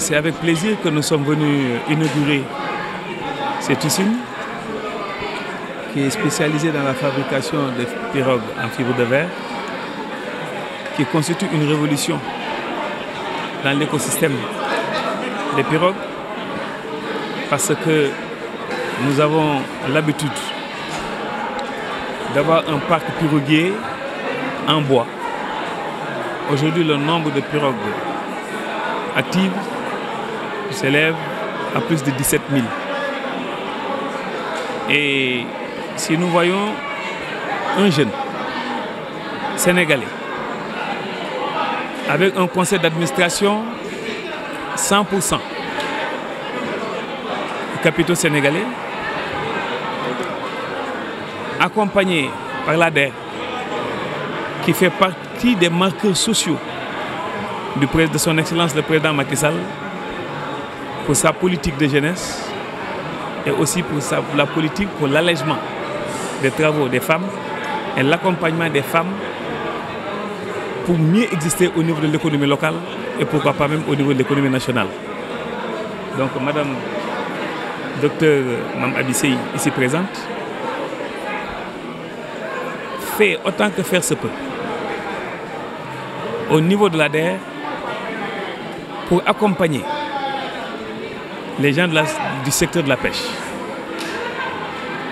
C'est avec plaisir que nous sommes venus inaugurer cette usine qui est spécialisée dans la fabrication de pirogues en fibre de verre, qui constitue une révolution dans l'écosystème des pirogues, parce que nous avons l'habitude d'avoir un parc piroguier en bois. Aujourd'hui, le nombre de pirogues actives s'élève à plus de 17 000. Et si nous voyons un jeune sénégalais avec un conseil d'administration 100% capitaux sénégalais, accompagné par l'ADER, qui fait partie des marqueurs sociaux de son Excellence le Président Macky Sall, pour sa politique de jeunesse et aussi pour la politique pour l'allègement des travaux des femmes et l'accompagnement des femmes pour mieux exister au niveau de l'économie locale et pourquoi pas même au niveau de l'économie nationale. Donc Madame Docteur Mame Abi Seye, ici présente, fait autant que faire se peut au niveau de l'ADER pour accompagner les gens du secteur de la pêche,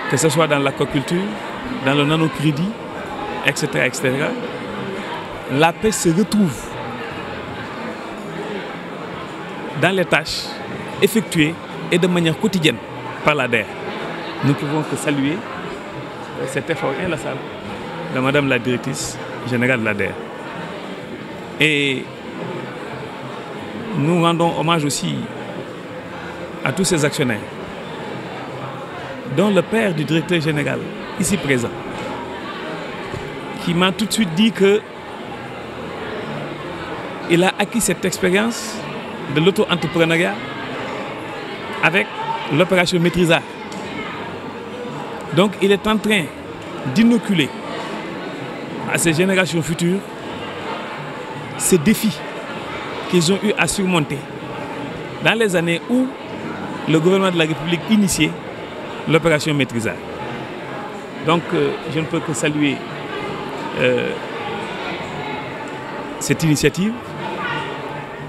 que ce soit dans l'aquaculture, dans le nanocrédit, etc., etc. La pêche se retrouve dans les tâches effectuées et de manière quotidienne par l'ADER. Nous ne pouvons que saluer cet effort inlassable de Madame la Directrice Générale de l'ADER. Et nous rendons hommage aussi à tous ces actionnaires, dont le père du directeur général, ici présent, qui m'a tout de suite dit qu'il a acquis cette expérience de l'auto-entrepreneuriat avec l'opération Maîtrisa. Donc il est en train d'inoculer à ces générations futures ces défis qu'ils ont eu à surmonter dans les années où le gouvernement de la République initiait l'opération Maîtrisa. Donc je ne peux que saluer cette initiative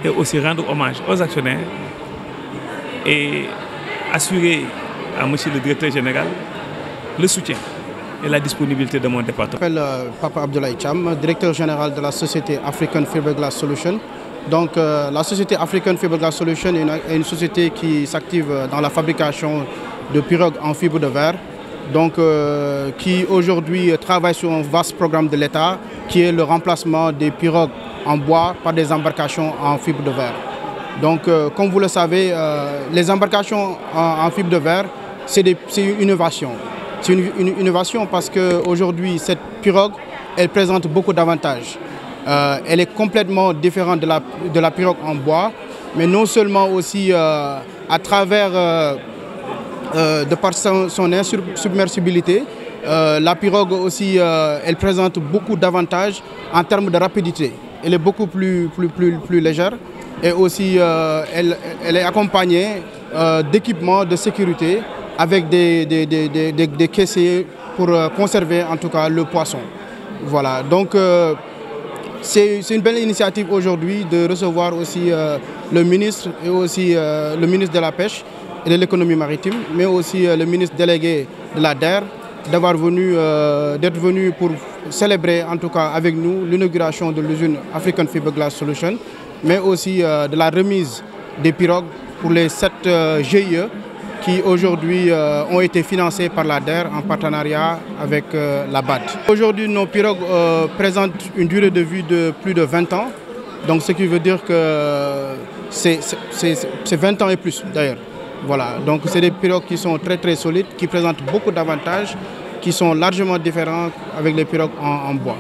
et aussi rendre hommage aux actionnaires et assurer à Monsieur le Directeur Général le soutien et la disponibilité de mon département. Je m'appelle Papa Abdoulaye Cham, Directeur Général de la société African Fiberglass Solutions. Donc la société African Fiberglass Solutions est une société qui s'active dans la fabrication de pirogues en fibre de verre, donc qui aujourd'hui travaille sur un vaste programme de l'État qui est le remplacement des pirogues en bois par des embarcations en fibre de verre. Donc comme vous le savez, les embarcations en fibre de verre, c'est une innovation. C'est une innovation parce qu'aujourd'hui, cette pirogue, elle présente beaucoup d'avantages. Elle est complètement différente de la pirogue en bois, mais non seulement aussi à travers, de par son insubmersibilité, la pirogue aussi, elle présente beaucoup d'avantages en termes de rapidité. Elle est beaucoup plus légère et aussi elle est accompagnée d'équipements de sécurité avec des caissiers pour conserver en tout cas le poisson. Voilà, donc c'est une belle initiative aujourd'hui de recevoir aussi le ministre et aussi le ministre de la Pêche et de l'économie maritime, mais aussi le ministre délégué de l'ADER, d'être venu pour célébrer en tout cas avec nous l'inauguration de l'usine African Fiberglass Solutions, mais aussi de la remise des pirogues pour les 7 GIE qui aujourd'hui ont été financés par l'ADER en partenariat avec la BAD. Aujourd'hui, nos pirogues présentent une durée de vie de plus de 20 ans, donc ce qui veut dire que c'est 20 ans et plus d'ailleurs. Voilà, donc c'est des pirogues qui sont très solides, qui présentent beaucoup d'avantages, qui sont largement différents avec les pirogues en bois.